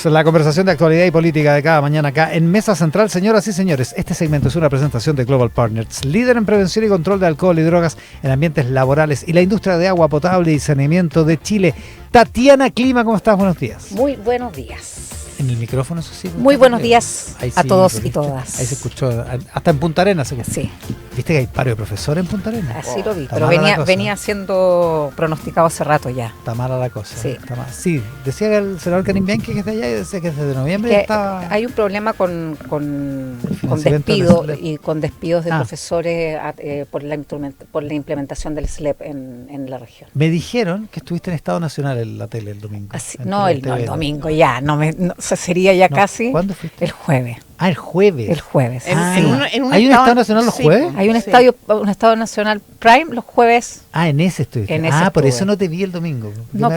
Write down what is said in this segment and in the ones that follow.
Comenzamos la conversación de actualidad y política de cada mañana acá en Mesa Central. Señoras y señores, este segmento es una presentación de Global Partners, líder en prevención y control de alcohol y drogas en ambientes laborales y la industria de agua potable y saneamiento de Chile. Tatiana Clima, ¿cómo estás? Buenos días. Muy buenos días. En el micrófono, eso sí. Muy buenos días sí, a todos y todas. Ahí se escuchó, hasta en Punta Arenas. Sí. ¿Viste que hay paro de profesores en Punta Arenas? Así lo vi, pero venía siendo pronosticado hace rato ya. Está mala la cosa. Sí. Está mal. Sí, decía que el senador Canimbianqui que está allá y decía que desde noviembre está... Hay un problema con despidos y con despidos de profesores por la implementación del SLEP en la región. Me dijeron que estuviste en Estado Nacional en la tele el domingo. El domingo ya, sería ya casi. ¿Cuándo fuiste? El jueves. Ah, el jueves. El jueves. ¿Hay un Estado Nacional los jueves? Hay un Estado Nacional Prime los jueves. Ah, en ese estuviste. Por eso no te vi el domingo. No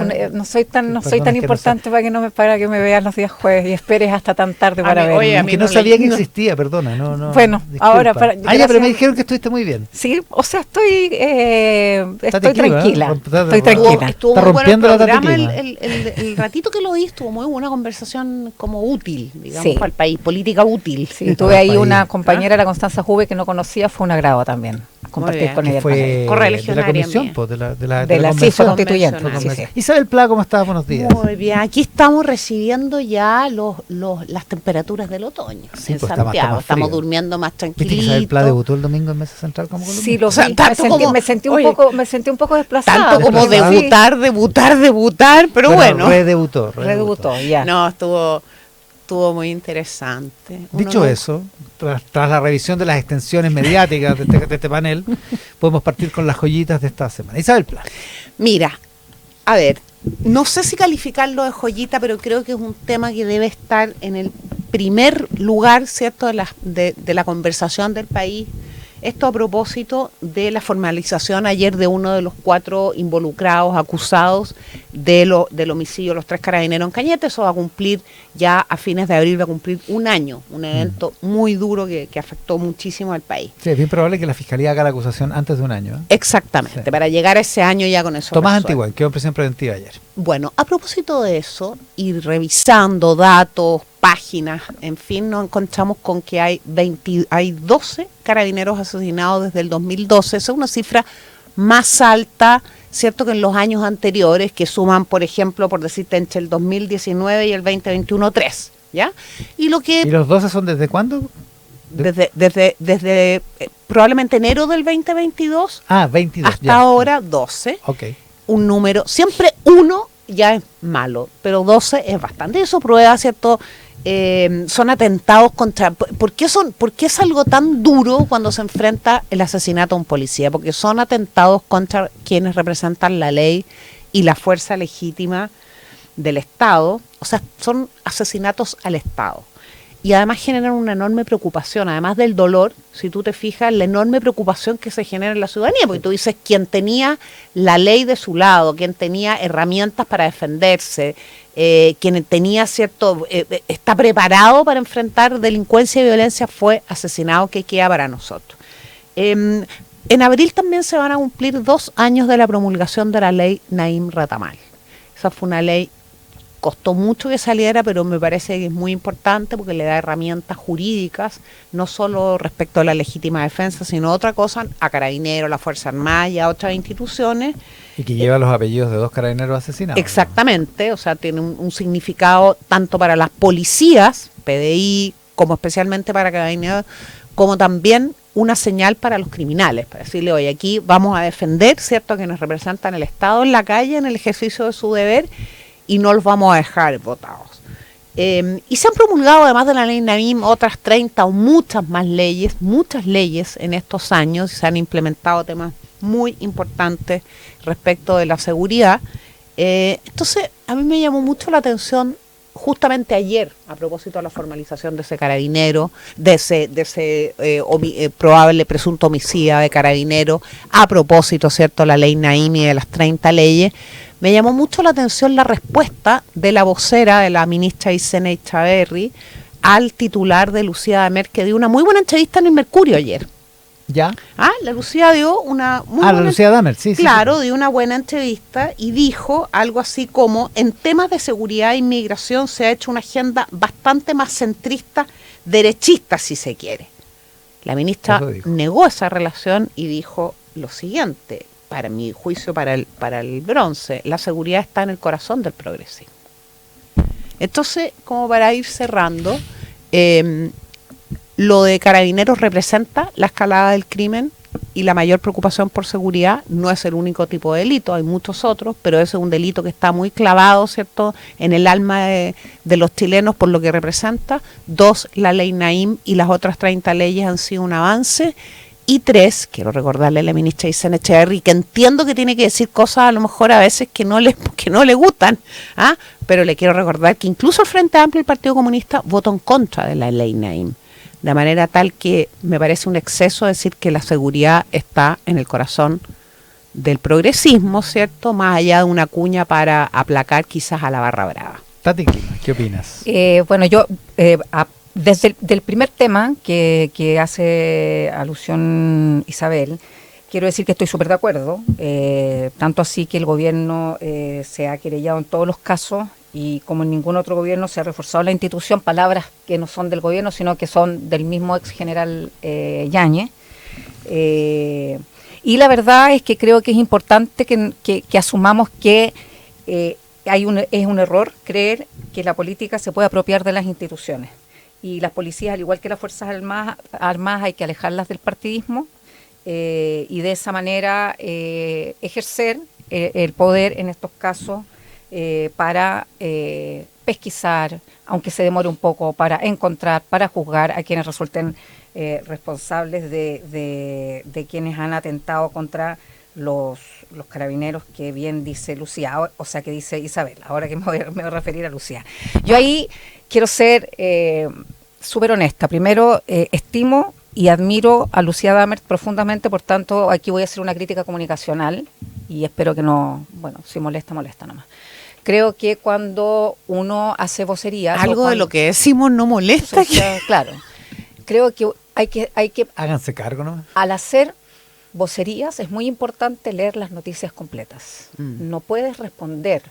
soy tan importante para que me veas los días jueves y esperes hasta tan tarde para verme. Oye, que no sabía que existía, perdona. Bueno, disculpa. ahora pero me dijeron que estuviste muy bien. Sí, o sea, estoy tranquila. Estoy tranquila. Estuvo muy bueno el programa, el ratito que lo vi, estuvo muy buena conversación como útil, digamos, para el país, política útil. Sí, tuve ahí una compañera, la Constanza Juve, que no conocía, fue un agrado también compartir con ella. Fue de la comisión, de la convención constituyente. Sí. Isabel Pla, ¿cómo estás? Buenos días. Muy bien, aquí estamos recibiendo ya las temperaturas del otoño en Santiago. Estamos durmiendo más tranquilitos. ¿Viste que Isabel Pla debutó el domingo en Mesa Central como columnista? Sí, me sentí un poco desplazada. Tanto como debutar, pero bueno. Redebutó, ya. No, estuvo muy interesante. Dicho eso, tras la revisión de las extensiones mediáticas de este panel, podemos partir con las joyitas de esta semana. Isabel Pla. Mira, a ver, no sé si calificarlo de joyita, pero creo que es un tema que debe estar en el primer lugar, ¿cierto?, de la conversación del país. Esto a propósito de la formalización ayer de uno de los 4 involucrados, acusados del homicidio de los 3 carabineros en Cañete. Eso va a cumplir ya a fines de abril, va a cumplir un año, un evento muy duro que afectó muchísimo al país. Sí, es bien probable que la Fiscalía haga la acusación antes de un año. Exactamente, sí. Para llegar a ese año ya con eso. Tomás Antiguán, quedó en prisión preventiva ayer. Bueno, a propósito de eso, y revisando datos, páginas, en fin, nos encontramos con que hay 12 carabineros asesinados desde el 2012. Esa es una cifra más alta, ¿cierto?, que en los años anteriores, que suman, por ejemplo, por decirte, entre el 2019 y el 2021, 3, ¿ya? ¿Y los 12 son desde cuándo? Desde probablemente enero del 2022 22, hasta ahora 12. Okay. Un número, siempre uno ya es malo, pero 12 es bastante. Eso prueba, ¿cierto? Son atentados contra... ¿Por qué es algo tan duro cuando se enfrenta el asesinato a un policía? Porque son atentados contra quienes representan la ley y la fuerza legítima del Estado. O sea, son asesinatos al Estado. Y además generan una enorme preocupación, además del dolor, si tú te fijas, la enorme preocupación que se genera en la ciudadanía, porque tú dices, quien tenía la ley de su lado, quien tenía herramientas para defenderse, quien tenía está preparado para enfrentar delincuencia y violencia, fue asesinado. ¿Qué queda para nosotros? En abril también se van a cumplir 2 años de la promulgación de la ley Naim Ratamal. Esa fue una ley, costó mucho que saliera, pero me parece que es muy importante porque le da herramientas jurídicas, no solo respecto a la legítima defensa, sino otra cosa, a Carabineros, a la Fuerza Armada y a otras instituciones. Y que lleva los apellidos de 2 carabineros asesinados. Exactamente, ¿no? O sea, tiene un significado tanto para las policías, PDI, como especialmente para Carabineros, como también una señal para los criminales, para decirle, oye, aquí vamos a defender, ¿cierto?, que nos representan el Estado en la calle, en el ejercicio de su deber, y no los vamos a dejar votados. Y se han promulgado, además de la ley Naim, otras 30 o muchas leyes en estos años, y se han implementado temas muy importantes respecto de la seguridad. Entonces, a mí me llamó mucho la atención, justamente ayer, a propósito de la formalización de ese carabinero, de ese probable presunto homicida de carabinero, a propósito, ¿cierto?, la ley Naim y de las 30 leyes, me llamó mucho la atención la respuesta de la vocera de la ministra Aysén Echaverri al titular de Lucía Damer, que dio una muy buena entrevista en el Mercurio ayer. ¿Ya? La Lucía dio una muy la buena, Lucía Damer, sí. Claro, dio una buena entrevista y dijo algo así como: en temas de seguridad e inmigración se ha hecho una agenda bastante más centrista, derechista si se quiere. La ministra negó esa relación y dijo lo siguiente: para mi juicio, para el bronce, la seguridad está en el corazón del progresismo. Entonces, como para ir cerrando, lo de Carabineros representa la escalada del crimen y la mayor preocupación por seguridad. No es el único tipo de delito, hay muchos otros, pero ese es un delito que está muy clavado, ¿cierto?, en el alma de los chilenos por lo que representa. 2, la ley Naim y las otras 30 leyes han sido un avance. Y 3, quiero recordarle a la ministra Isen Echeverry, que entiendo que tiene que decir cosas a lo mejor a veces que no le gustan, pero le quiero recordar que incluso el Frente Amplio y el Partido Comunista votó en contra de la ley Naim. De manera tal que me parece un exceso decir que la seguridad está en el corazón del progresismo, ¿cierto? Más allá de una cuña para aplacar quizás a la barra brava. Tati, ¿qué opinas? Bueno, yo desde el primer tema que hace alusión Isabel, quiero decir que estoy súper de acuerdo, tanto así que el gobierno se ha querellado en todos los casos y como en ningún otro gobierno se ha reforzado la institución, palabras que no son del gobierno, sino que son del mismo ex general Yáñez. Y la verdad es que creo que es importante que asumamos que es un error creer que la política se puede apropiar de las instituciones. Y las policías, al igual que las Fuerzas Armadas, hay que alejarlas del partidismo y de esa manera ejercer el poder en estos casos para pesquisar, aunque se demore un poco, para encontrar, para juzgar a quienes resulten responsables de quienes han atentado contra los carabineros, que bien dice Lucía, o sea, que dice Isabel, ahora que me voy a referir a Lucía. Yo ahí quiero ser súper honesta. Primero, estimo y admiro a Lucía Damer profundamente, por tanto, aquí voy a hacer una crítica comunicacional y espero que no, bueno, si molesta, molesta nomás. Creo que cuando uno hace vocerías... Algo de lo que decimos no molesta. Claro. Creo que hay que... Háganse cargo, ¿no? Al hacer vocerías es muy importante leer las noticias completas. No puedes responder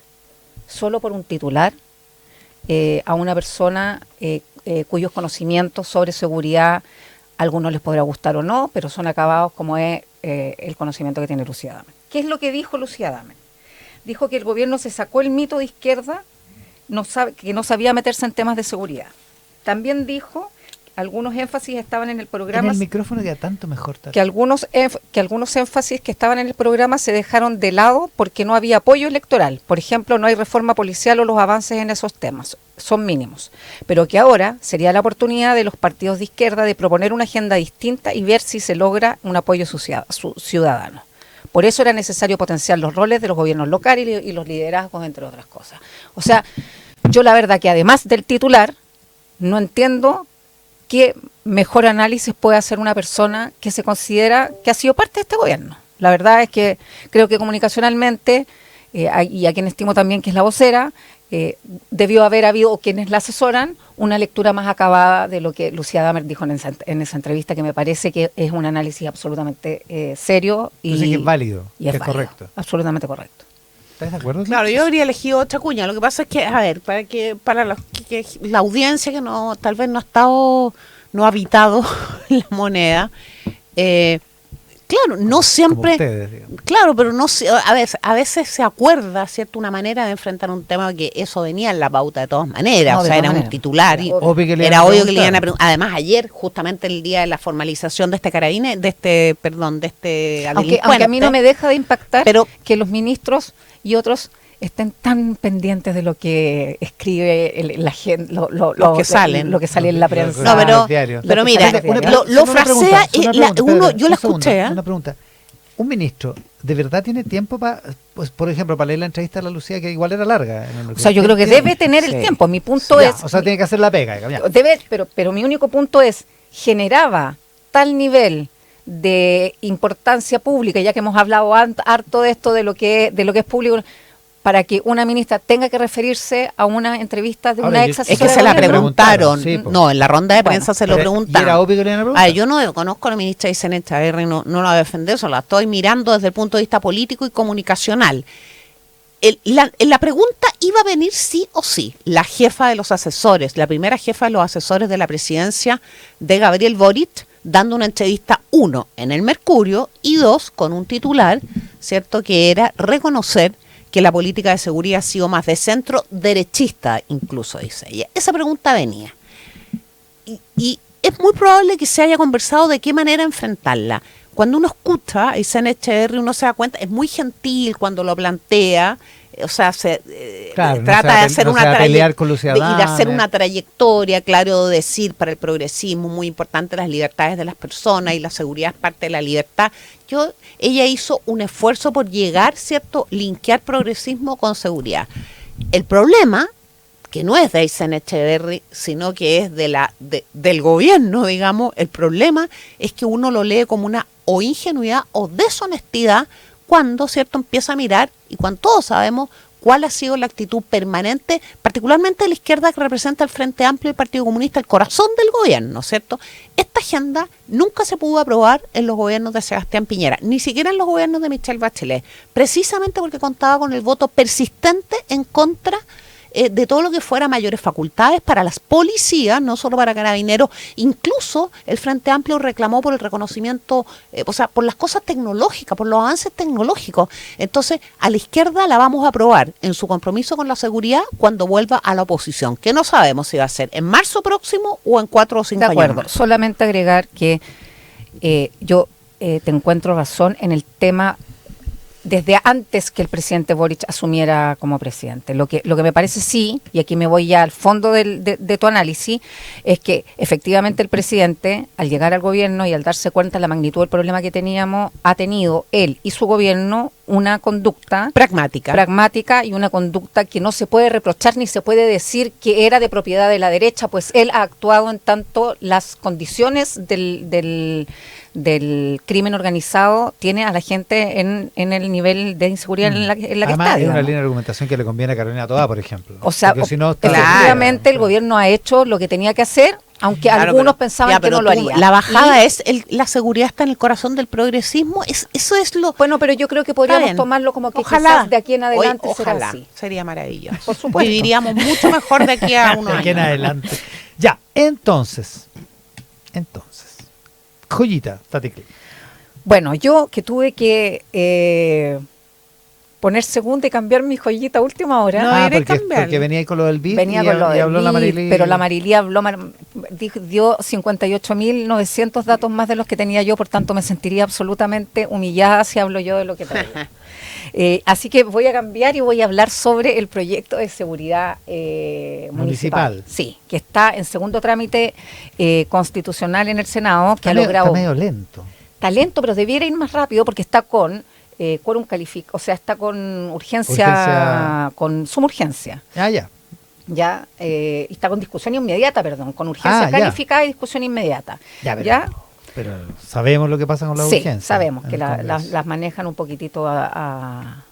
solo por un titular a una persona cuyos conocimientos sobre seguridad a algunos les podrá gustar o no, pero son acabados como es el conocimiento que tiene Lucía Damer. ¿Qué es lo que dijo Lucía Damer? Dijo que el gobierno se sacó el mito de izquierda, que no sabía meterse en temas de seguridad. También dijo algunos énfasis estaban en el programa. En el micrófono ya tanto mejor. Que algunos énfasis que estaban en el programa se dejaron de lado porque no había apoyo electoral. Por ejemplo, no hay reforma policial o los avances en esos temas. Son mínimos. Pero que ahora sería la oportunidad de los partidos de izquierda de proponer una agenda distinta y ver si se logra un apoyo ciudadano. Por eso era necesario potenciar los roles de los gobiernos locales y los liderazgos, entre otras cosas. O sea, yo la verdad que además del titular, no entiendo qué mejor análisis puede hacer una persona que se considera que ha sido parte de este gobierno. La verdad es que creo que comunicacionalmente, y a quien estimo también que es la vocera, debió haber habido, o quienes la asesoran, una lectura más acabada de lo que Lucía Damer dijo en esa entrevista, que me parece que es un análisis absolutamente serio y que es válido, y es válido, correcto. Absolutamente correcto. ¿Estás de acuerdo? Claro, yo habría elegido otra cuña. Lo que pasa es que, a ver, para la audiencia que tal vez no ha habitado la moneda, claro, no siempre, ustedes, claro, pero no a veces se acuerda, ¿cierto?, una manera de enfrentar un tema que eso venía en la pauta de todas maneras, o sea, era un titular y era obvio que le iban a preguntar. Además, ayer, justamente el día de la formalización de este aunque a mí no me deja de impactar que los ministros y otros estén tan pendientes de lo que escribe la gente, lo que sale en la prensa. No, pero mira, lo frasea, yo la escuché. Una pregunta. ¿Un ministro de verdad tiene tiempo para, pues, por ejemplo, para leer la entrevista a la Lucía, que igual era larga? O sea, yo creo que debe tener el tiempo. Mi punto es... O sea, tiene que hacer la pega. Pero mi único punto es, generaba tal nivel de importancia pública, ya que hemos hablado harto de esto, de lo que es público, para que una ministra tenga que referirse a una entrevista de Ahora, una yo- ex Es que asesora se de la gobierno? preguntaron. Sí, po. No, en la ronda de Bueno, prensa se lo ¿Y era preguntaron. obvio que le iban a preguntar? Ah, yo no conozco a la ministra Isabel Echaverri, no la voy a defender, solo la estoy mirando desde el punto de vista político y comunicacional. La pregunta iba a venir sí o sí. La jefa de los asesores, la primera jefa de los asesores de la presidencia de Gabriel Boric, dando una entrevista, 1, en el Mercurio, y 2, con un titular, ¿cierto?, que era reconocer que la política de seguridad ha sido más de centro derechista, incluso, dice ella. Esa pregunta venía. Y es muy probable que se haya conversado de qué manera enfrentarla. Cuando uno escucha a Isabel Echeverri, uno se da cuenta, es muy gentil cuando lo plantea, o sea, Claro, no trata se va a de hacer no una se va a pelear con y Lucía de hacer Dames. una trayectoria, claro, de decir para el progresismo, muy importante las libertades de las personas y la seguridad es parte de la libertad. Ella hizo un esfuerzo por llegar, ¿cierto?, linkear progresismo con seguridad. El problema, que no es de Isabel Echeverri, sino que es del gobierno, digamos, el problema es que uno lo lee como una o ingenuidad o deshonestidad cuando, ¿cierto?, empieza a mirar y cuando todos sabemos cuál ha sido la actitud permanente, particularmente de la izquierda que representa el Frente Amplio y el Partido Comunista, el corazón del gobierno, ¿cierto? Esta agenda nunca se pudo aprobar en los gobiernos de Sebastián Piñera, ni siquiera en los gobiernos de Michelle Bachelet, precisamente porque contaba con el voto persistente en contra de todo lo que fuera mayores facultades para las policías, no solo para carabineros. Incluso el Frente Amplio reclamó por el reconocimiento, o sea, por las cosas tecnológicas, por los avances tecnológicos. Entonces, a la izquierda la vamos a aprobar en su compromiso con la seguridad cuando vuelva a la oposición, que no sabemos si va a ser en marzo próximo o en 4 o 5 De años acuerdo, más. solamente agregar que yo te encuentro razón en el tema desde antes que el presidente Boric asumiera como presidente. Lo que me parece sí, y aquí me voy ya al fondo de tu análisis, es que efectivamente el presidente, al llegar al gobierno y al darse cuenta de la magnitud del problema que teníamos, ha tenido él y su gobierno una conducta pragmática y una conducta que no se puede reprochar ni se puede decir que era de propiedad de la derecha, pues él ha actuado en tanto las condiciones del crimen organizado tiene a la gente en el nivel de inseguridad en la que Además, está. es una Digamos. línea de argumentación que le conviene a Carolina Toá, por ejemplo. O sea, porque si no está- efectivamente el gobierno ha hecho lo que tenía que hacer, aunque Claro, algunos pero- pensaban ya, que pero no lo tú, haría. La bajada Y, es, la seguridad está en el corazón del progresismo, eso es lo... bueno, pero yo creo que Está podríamos bien. tomarlo como que Ojalá. quizás de aquí en adelante será Ojalá, así. sería maravilloso. Por supuesto. Viviríamos mucho mejor de aquí a unos de aquí en años. adelante. Ya, entonces, joyita, Tati Clip. Bueno, yo que tuve que poner segunda y cambiar mi joyita a última hora. No, era porque cambiarle. venía ahí con lo del BID Venía y, con lo y del habló la BID, Marilí. pero la Marilí habló, dio 58.900 datos más de los que tenía yo, por tanto me sentiría absolutamente humillada si hablo yo de lo que traigo. Así que voy a cambiar y voy a hablar sobre el proyecto de seguridad municipal. Sí, que está en segundo trámite constitucional en el Senado, que ha logrado... Está medio lento. Talento, pero debiera ir más rápido porque está con quórum calificado, o sea, está con urgencia, con suma urgencia. Ah, ya. Ya, y está con discusión inmediata, perdón, con urgencia ya. calificada y discusión inmediata. Ya, ¿Ya? Pero sabemos lo que pasa con la Sí, urgencia. sabemos en que el Congreso. las manejan un poquito a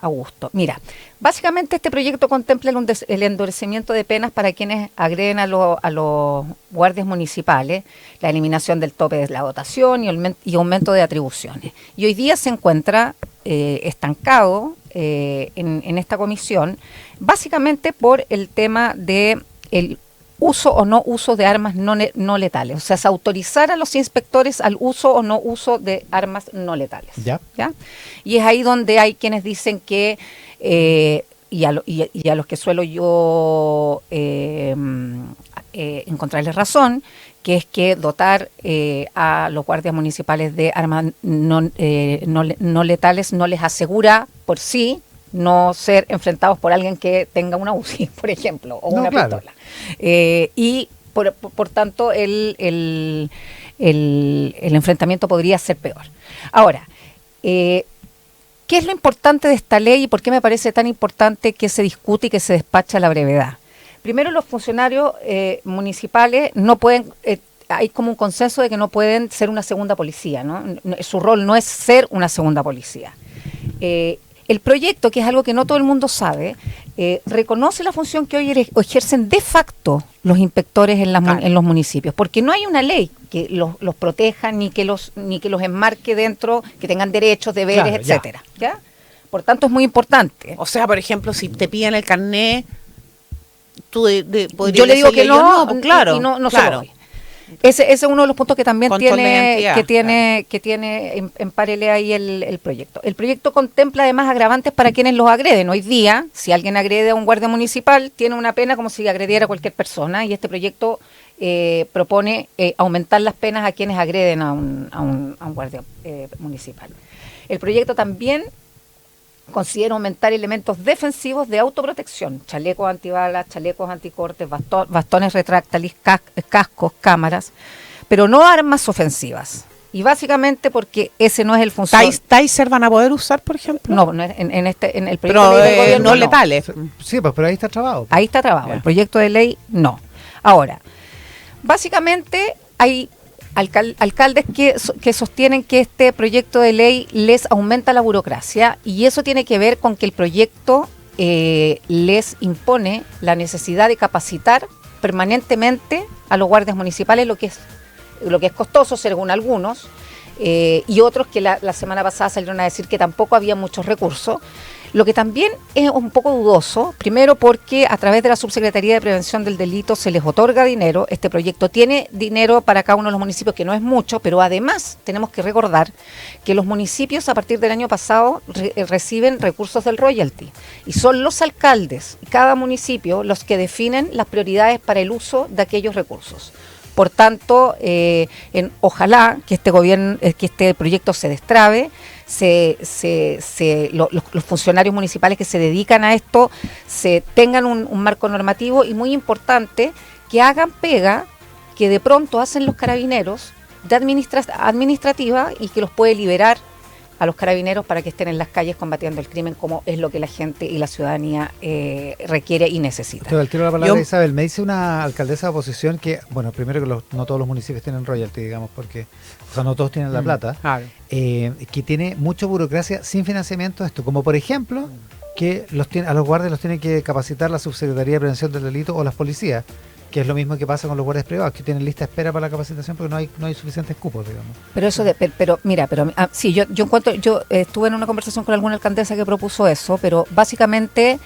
gusto. Mira, básicamente este proyecto contempla el endurecimiento de penas para quienes agreden a los guardias municipales, la eliminación del tope de la dotación y aumento de atribuciones. Y hoy día se encuentra estancado en esta comisión, básicamente por el tema de el uso o no uso de armas no letales. O sea, es autorizar a los inspectores al uso o no uso de armas no letales. Ya. ¿Ya? Y es ahí donde hay quienes dicen que, y a los que suelo yo encontrarles razón, que es que dotar a los guardias municipales de armas no letales no les asegura por sí no ser enfrentados por alguien que tenga una UCI, por ejemplo, o No, una claro. pistola. Y por tanto el enfrentamiento podría ser peor. Ahora, ¿qué es lo importante de esta ley y por qué me parece tan importante que se discute y que se despache a la brevedad? Primero, los funcionarios municipales no pueden... hay como un consenso de que no pueden ser una segunda policía, ¿no? Su rol no es ser una segunda policía. el proyecto, que es algo que no todo el mundo sabe, reconoce la función que hoy ejercen de facto los inspectores en los municipios, porque no hay una ley que los proteja ni que los enmarque dentro, que tengan derechos, deberes, Claro, etcétera. ¿Ya? Por tanto, es muy importante. O sea, por ejemplo, si te piden el carnet, tú podrías Yo le digo que decirle, yo no, pues, claro, y no claro. se lo doy. Ese es uno de los puntos que también Control de identidad, que tiene en paralelo ahí el proyecto. El proyecto contempla además agravantes para quienes los agreden. Hoy día, si alguien agrede a un guardia municipal, tiene una pena como si agrediera a cualquier persona, y este proyecto propone aumentar las penas a quienes agreden a un guardia municipal. El proyecto también considera aumentar elementos defensivos de autoprotección: chalecos antibalas, chalecos anticortes, bastones retráctiles, cascos, cámaras, pero no armas ofensivas. Y básicamente porque ese no es el funcionamiento. ¿Taser van a poder usar, por ejemplo? No es en el proyecto Pero de ley del gobierno, no letales. Sí, pues pero ahí está trabado. Ahí está trabado. Ya. El proyecto de ley no. Ahora, básicamente hay alcaldes que sostienen que este proyecto de ley les aumenta la burocracia, y eso tiene que ver con que el proyecto les impone la necesidad de capacitar permanentemente a los guardias municipales, lo que es costoso según algunos, y otros que la semana pasada salieron a decir que tampoco había muchos recursos. Lo que también es un poco dudoso, primero porque a través de la Subsecretaría de Prevención del Delito se les otorga dinero. Este proyecto tiene dinero para cada uno de los municipios, que no es mucho, pero además tenemos que recordar que los municipios a partir del año pasado reciben recursos del royalty, y son los alcaldes y cada municipio los que definen las prioridades para el uso de aquellos recursos. Por tanto, ojalá que este proyecto se destrabe, los funcionarios municipales que se dedican a esto se tengan un marco normativo, y muy importante, que hagan pega que de pronto hacen los carabineros de administrativa, y que los puede liberar a los carabineros para que estén en las calles combatiendo el crimen, como es lo que la gente y la ciudadanía requiere y necesita. Te quiero la palabra, Isabel. Me dice una alcaldesa de oposición que, bueno, primero que no todos los municipios tienen royalty, digamos, porque, o sea, no todos tienen la plata, Claro. que tiene mucha burocracia sin financiamiento esto, como por ejemplo que a los guardias los tiene que capacitar la Subsecretaría de Prevención del Delito o las policías, que es lo mismo que pasa con los guardias privados, que tienen lista de espera para la capacitación porque no hay suficientes cupos, digamos. Pero eso, sí, yo estuve en una conversación con alguna alcaldesa que propuso eso, pero básicamente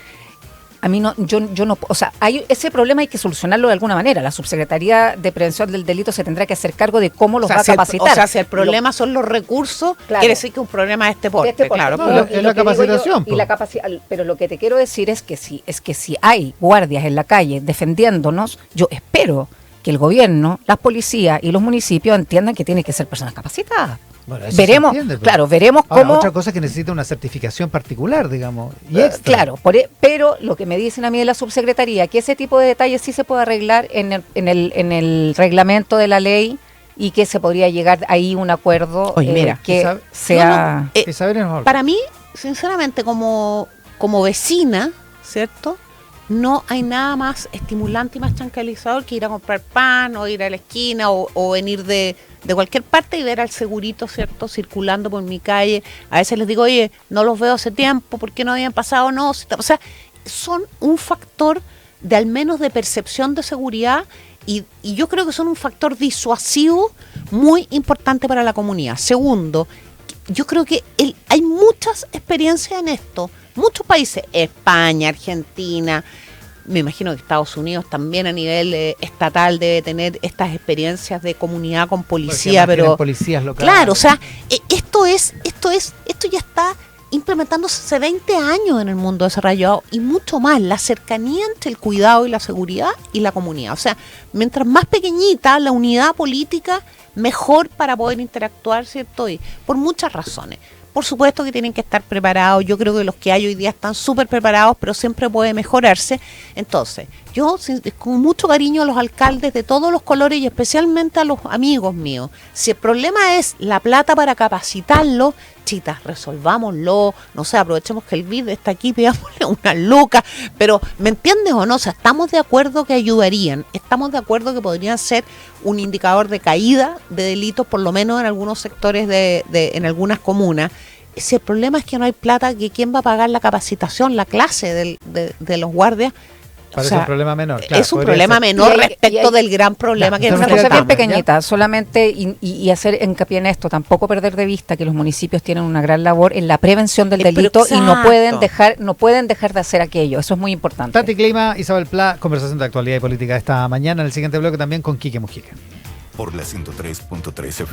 a mí yo no, o sea, ese problema hay que solucionarlo de alguna manera. La Subsecretaría de Prevención del Delito se tendrá que hacer cargo de cómo los va a capacitar. O sea, si el problema son los recursos, Claro. quiere decir que un problema de este porte. Claro. No, es la capacitación. Pero lo que te quiero decir es que si hay guardias en la calle defendiéndonos, yo espero que el gobierno, las policías y los municipios entiendan que tienen que ser personas capacitadas. Bueno, eso Veremos, se entiende, claro, veremos Ahora, cómo. otra cosa es que necesita una certificación particular, digamos, y extra. Claro, pero lo que me dicen a mí de la subsecretaría, que ese tipo de detalles sí se puede arreglar en el reglamento de la ley, y que se podría llegar ahí un acuerdo. Oye, mira, que sea. Isabel, nos Para mí, sinceramente, como vecina, ¿cierto? No hay nada más estimulante y más tranquilizador que ir a comprar pan, o ir a la esquina, o venir de cualquier parte y ver al segurito, ¿cierto?, circulando por mi calle. A veces les digo, oye, no los veo hace tiempo, ¿por qué no habían pasado? No, o sea, son un factor de al menos de percepción de seguridad, y yo creo que son un factor disuasivo muy importante para la comunidad. Segundo, yo creo que hay muchas experiencias en esto. Muchos países, España, Argentina, me imagino que Estados Unidos también a nivel estatal debe tener estas experiencias de comunidad con policía, pero policías locales. claro, o sea, esto ya está implementándose hace 20 años en el mundo desarrollado, y mucho más, la cercanía entre el cuidado y la seguridad y la comunidad. O sea, mientras más pequeñita la unidad política, mejor para poder interactuar, ¿cierto? Y por muchas razones. Por supuesto que tienen que estar preparados. Yo creo que los que hay hoy día están súper preparados, pero siempre puede mejorarse. Entonces, yo con mucho cariño a los alcaldes de todos los colores, y especialmente a los amigos míos. Si el problema es la plata para capacitarlo, chitas, resolvámoslo. No sé, aprovechemos que el BID está aquí, pidámosle una luca. Pero, ¿me entiendes o no? O sea, estamos de acuerdo que ayudarían. Estamos de acuerdo que podrían ser un indicador de caída de delitos, por lo menos en algunos sectores en algunas comunas. si el problema es que no hay plata, que ¿quién va a pagar la capacitación, la clase de los guardias? Parece un problema menor. Claro, es un problema menor respecto del gran problema que es una enfrentamos. cosa bien pequeñita, solamente y hacer hincapié en esto, tampoco perder de vista que los municipios tienen una gran labor en la prevención del delito y no pueden dejar de hacer aquello. Eso es muy importante. Tati Clima, Isabel Pla, conversación de actualidad y política esta mañana. En el siguiente bloque también con Quique Mujica. Por la 103.3 FM.